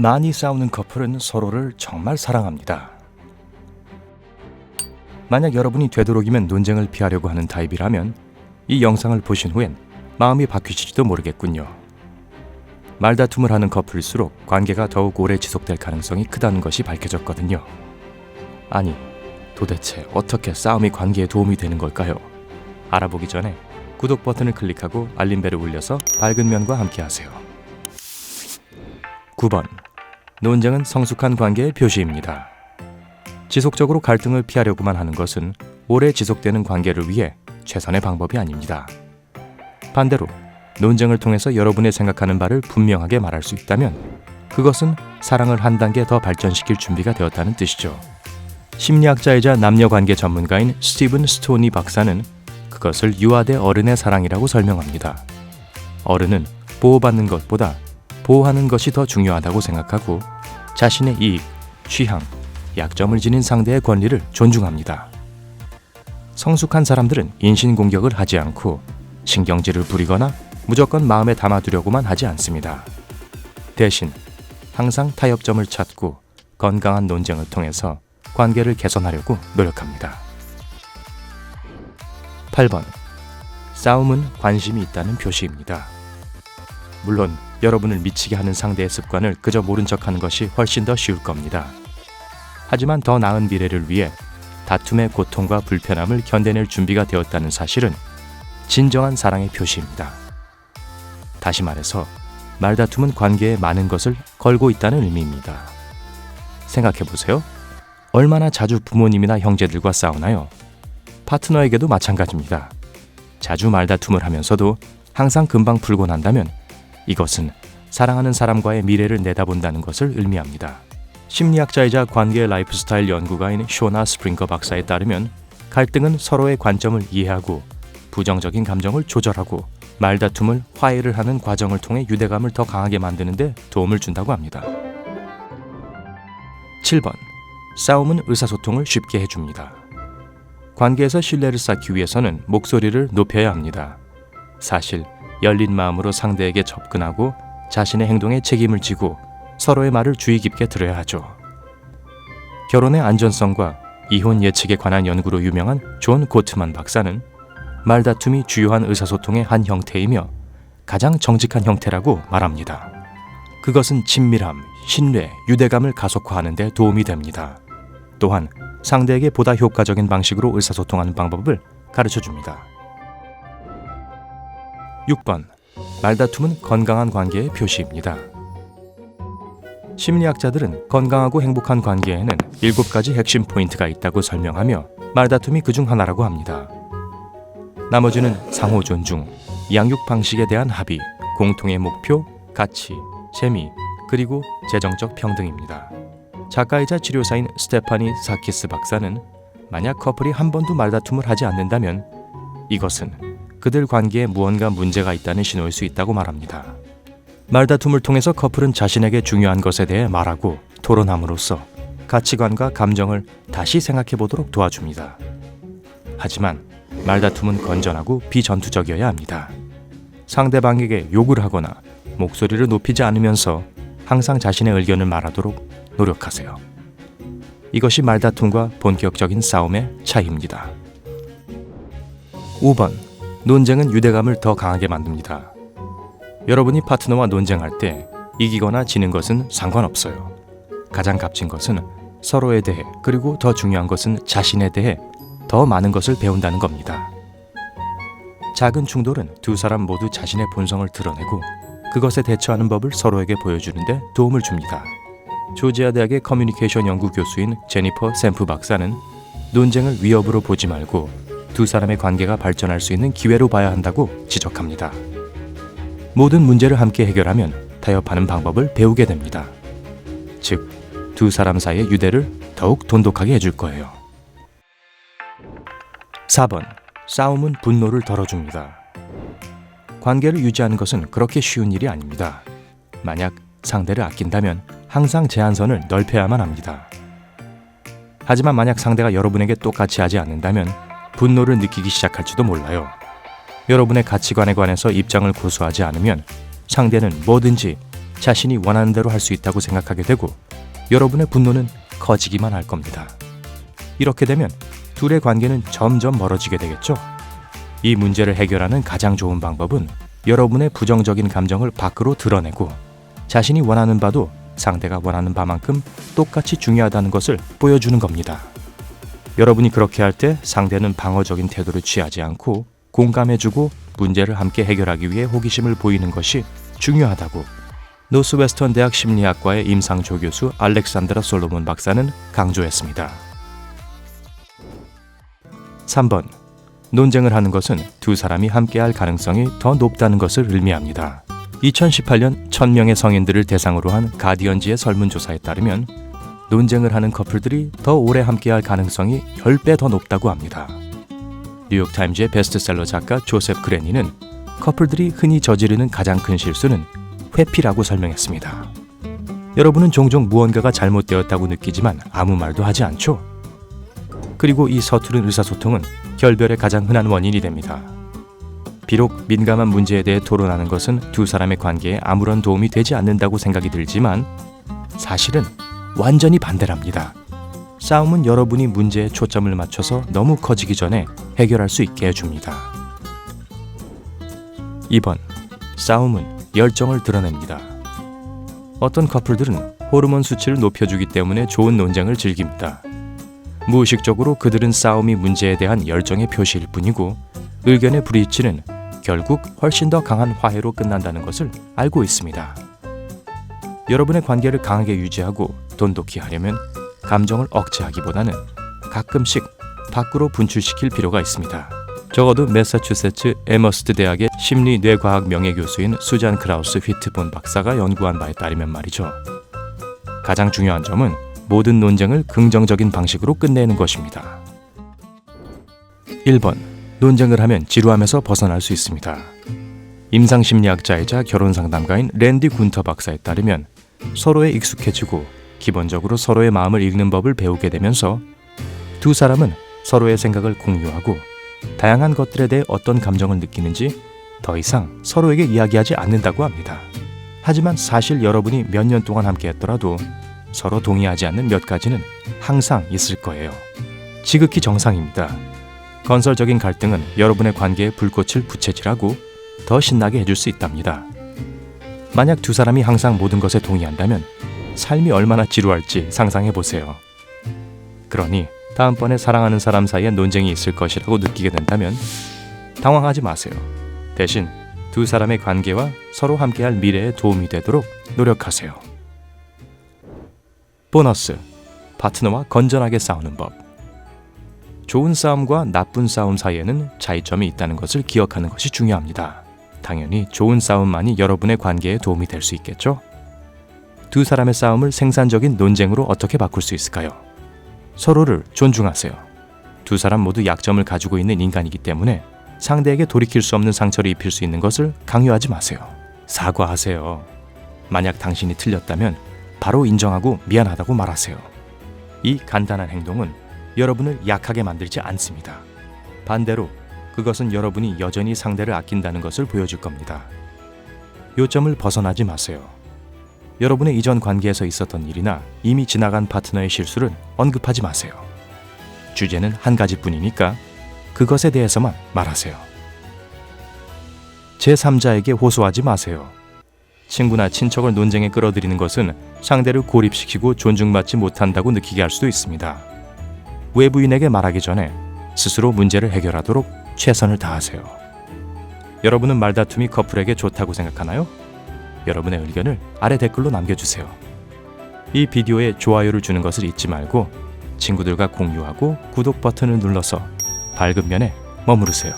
많이 싸우는 커플은 서로를 정말 사랑합니다. 만약 여러분이 되도록이면 논쟁을 피하려고 하는 타입이라면 이 영상을 보신 후엔 마음이 바뀌실지도 모르겠군요. 말다툼을 하는 커플일수록 관계가 더욱 오래 지속될 가능성이 크다는 것이 밝혀졌거든요. 아니, 도대체 어떻게 싸움이 관계에 도움이 되는 걸까요? 알아보기 전에 구독 버튼을 클릭하고 알림벨을 울려서 밝은 면과 함께하세요. 9번. 논쟁은 성숙한 관계의 표시입니다. 지속적으로 갈등을 피하려고만 하는 것은 오래 지속되는 관계를 위해 최선의 방법이 아닙니다. 반대로 논쟁을 통해서 여러분의 생각하는 바를 분명하게 말할 수 있다면 그것은 사랑을 한 단계 더 발전시킬 준비가 되었다는 뜻이죠. 심리학자이자 남녀관계 전문가인 스티븐 스토니 박사는 그것을 유아 대 어른의 사랑이라고 설명합니다. 어른은 보호받는 것보다 보호하는 것이 더 중요하다고 생각하고 자신의 이익, 취향, 약점을 지닌 상대의 권리를 존중합니다. 성숙한 사람들은 인신공격을 하지 않고 신경질을 부리거나 무조건 마음에 담아두려고만 하지 않습니다. 대신 항상 타협점을 찾고 건강한 논쟁을 통해서 관계를 개선하려고 노력합니다. 8번. 싸움은 관심이 있다는 표시입니다. 물론 여러분을 미치게 하는 상대의 습관을 그저 모른 척하는 것이 훨씬 더 쉬울 겁니다. 하지만 더 나은 미래를 위해 다툼의 고통과 불편함을 견뎌낼 준비가 되었다는 사실은 진정한 사랑의 표시입니다. 다시 말해서 말다툼은 관계에 많은 것을 걸고 있다는 의미입니다. 생각해보세요. 얼마나 자주 부모님이나 형제들과 싸우나요? 파트너에게도 마찬가지입니다. 자주 말다툼을 하면서도 항상 금방 풀고 난다면 이것은 사랑하는 사람과의 미래를 내다본다는 것을 의미합니다. 심리학자이자 관계 라이프스타일 연구가인 쇼나 스프링거 박사에 따르면 갈등은 서로의 관점을 이해하고 부정적인 감정을 조절하고 말다툼을 화해를 하는 과정을 통해 유대감을 더 강하게 만드는 데 도움을 준다고 합니다. 7번. 싸움은 의사소통을 쉽게 해줍니다. 관계에서 신뢰를 쌓기 위해서는 목소리를 높여야 합니다. 사실 열린 마음으로 상대에게 접근하고 자신의 행동에 책임을 지고 서로의 말을 주의 깊게 들어야 하죠. 결혼의 안전성과 이혼 예측에 관한 연구로 유명한 존 고트만 박사는 말다툼이 주요한 의사소통의 한 형태이며 가장 정직한 형태라고 말합니다. 그것은 친밀함, 신뢰, 유대감을 가속화하는 데 도움이 됩니다. 또한 상대에게 보다 효과적인 방식으로 의사소통하는 방법을 가르쳐줍니다. 6번. 말다툼은 건강한 관계의 표시입니다. 심리학자들은 건강하고 행복한 관계에는 7가지 핵심 포인트가 있다고 설명하며 말다툼이 그중 하나라고 합니다. 나머지는 상호 존중, 양육 방식에 대한 합의, 공통의 목표, 가치, 재미, 그리고 재정적 평등입니다. 작가이자 치료사인 스테파니 사키스 박사는 만약 커플이 한 번도 말다툼을 하지 않는다면 이것은 그들 관계에 무언가 문제가 있다는 신호일 수 있다고 말합니다. 말다툼을 통해서 커플은 자신에게 중요한 것에 대해 말하고 토론함으로써 가치관과 감정을 다시 생각해 보도록 도와줍니다. 하지만 말다툼은 건전하고 비전투적이어야 합니다. 상대방에게 욕을 하거나 목소리를 높이지 않으면서 항상 자신의 의견을 말하도록 노력하세요. 이것이 말다툼과 본격적인 싸움의 차이입니다. 5번. 논쟁은 유대감을 더 강하게 만듭니다. 여러분이 파트너와 논쟁할 때 이기거나 지는 것은 상관없어요. 가장 값진 것은 서로에 대해 그리고 더 중요한 것은 자신에 대해 더 많은 것을 배운다는 겁니다. 작은 충돌은 두 사람 모두 자신의 본성을 드러내고 그것에 대처하는 법을 서로에게 보여주는 데 도움을 줍니다. 조지아 대학의 커뮤니케이션 연구 교수인 제니퍼 샘프 박사는 논쟁을 위협으로 보지 말고 두 사람의 관계가 발전할 수 있는 기회로 봐야 한다고 지적합니다. 모든 문제를 함께 해결하면 타협하는 방법을 배우게 됩니다. 즉, 두 사람 사이의 유대를 더욱 돈독하게 해줄 거예요. 4번. 싸움은 분노를 덜어줍니다. 관계를 유지하는 것은 그렇게 쉬운 일이 아닙니다. 만약 상대를 아낀다면 항상 제한선을 넓혀야만 합니다. 하지만 만약 상대가 여러분에게 똑같이 하지 않는다면 분노를 느끼기 시작할지도 몰라요. 여러분의 가치관에 관해서 입장을 고수하지 않으면 상대는 뭐든지 자신이 원하는 대로 할 수 있다고 생각하게 되고 여러분의 분노는 커지기만 할 겁니다. 이렇게 되면 둘의 관계는 점점 멀어지게 되겠죠. 이 문제를 해결하는 가장 좋은 방법은 여러분의 부정적인 감정을 밖으로 드러내고 자신이 원하는 바도 상대가 원하는 바만큼 똑같이 중요하다는 것을 보여주는 겁니다. 여러분이 그렇게 할 때 상대는 방어적인 태도를 취하지 않고 공감해주고 문제를 함께 해결하기 위해 호기심을 보이는 것이 중요하다고 노스웨스턴 대학 심리학과의 임상조 교수 알렉산드라 솔로몬 박사는 강조했습니다. 3번. 논쟁을 하는 것은 두 사람이 함께할 가능성이 더 높다는 것을 의미합니다. 2018년 1000명의 성인들을 대상으로 한 가디언지의 설문조사에 따르면 논쟁을 하는 커플들이 더 오래 함께할 가능성이 10배 더 높다고 합니다. 뉴욕타임즈의 베스트셀러 작가 조셉 그레니는 커플들이 흔히 저지르는 가장 큰 실수는 회피라고 설명했습니다. 여러분은 종종 무언가가 잘못되었다고 느끼지만 아무 말도 하지 않죠? 그리고 이 서투른 의사소통은 결별의 가장 흔한 원인이 됩니다. 비록 민감한 문제에 대해 토론하는 것은 두 사람의 관계에 아무런 도움이 되지 않는다고 생각이 들지만 사실은 완전히 반대랍니다. 싸움은 여러분이 문제에 초점을 맞춰서 너무 커지기 전에 해결할 수 있게 해줍니다. 2번. 싸움은 열정을 드러냅니다. 어떤 커플들은 호르몬 수치를 높여주기 때문에 좋은 논쟁을 즐깁니다. 무의식적으로 그들은 싸움이 문제에 대한 열정의 표시일 뿐이고 의견의 불이치는 결국 훨씬 더 강한 화해로 끝난다는 것을 알고 있습니다. 여러분의 관계를 강하게 유지하고 돈독히 하려면 감정을 억제하기보다는 가끔씩 밖으로 분출시킬 필요가 있습니다. 적어도 매사추세츠 에머스트 대학의 심리뇌과학 명예교수인 수잔 크라우스 휘트본 박사가 연구한 바에 따르면 말이죠. 가장 중요한 점은 모든 논쟁을 긍정적인 방식으로 끝내는 것입니다. 1번. 논쟁을 하면 지루함에서 벗어날 수 있습니다. 임상심리학자이자 결혼상담가인 랜디 군터 박사에 따르면 서로에 익숙해지고 기본적으로 서로의 마음을 읽는 법을 배우게 되면서 두 사람은 서로의 생각을 공유하고 다양한 것들에 대해 어떤 감정을 느끼는지 더 이상 서로에게 이야기하지 않는다고 합니다. 하지만 사실 여러분이 몇 년 동안 함께 했더라도 서로 동의하지 않는 몇 가지는 항상 있을 거예요. 지극히 정상입니다. 건설적인 갈등은 여러분의 관계에 불꽃을 부채질하고 더 신나게 해줄 수 있답니다. 만약 두 사람이 항상 모든 것에 동의한다면 삶이 얼마나 지루할지 상상해보세요. 그러니 다음번에 사랑하는 사람 사이에 논쟁이 있을 것이라고 느끼게 된다면 당황하지 마세요. 대신 두 사람의 관계와 서로 함께할 미래에 도움이 되도록 노력하세요. 보너스. 파트너와 건전하게 싸우는 법. 좋은 싸움과 나쁜 싸움 사이에는 차이점이 있다는 것을 기억하는 것이 중요합니다. 당연히 좋은 싸움만이 여러분의 관계에 도움이 될 수 있겠죠? 두 사람의 싸움을 생산적인 논쟁으로 어떻게 바꿀 수 있을까요? 서로를 존중하세요. 두 사람 모두 약점을 가지고 있는 인간이기 때문에 상대에게 돌이킬 수 없는 상처를 입힐 수 있는 것을 강요하지 마세요. 사과하세요. 만약 당신이 틀렸다면 바로 인정하고 미안하다고 말하세요. 이 간단한 행동은 여러분을 약하게 만들지 않습니다. 반대로 그것은 여러분이 여전히 상대를 아낀다는 것을 보여줄 겁니다. 요점을 벗어나지 마세요. 여러분의 이전 관계에서 있었던 일이나 이미 지나간 파트너의 실수를 언급하지 마세요. 주제는 한 가지뿐이니까 그것에 대해서만 말하세요. 제3자에게 호소하지 마세요. 친구나 친척을 논쟁에 끌어들이는 것은 상대를 고립시키고 존중받지 못한다고 느끼게 할 수도 있습니다. 외부인에게 말하기 전에 스스로 문제를 해결하도록 최선을 다하세요. 여러분은 말다툼이 커플에게 좋다고 생각하나요? 여러분의 의견을 아래 댓글로 남겨주세요. 이 비디오에 좋아요를 주는 것을 잊지 말고 친구들과 공유하고 구독 버튼을 눌러서 밝은 면에 머무르세요.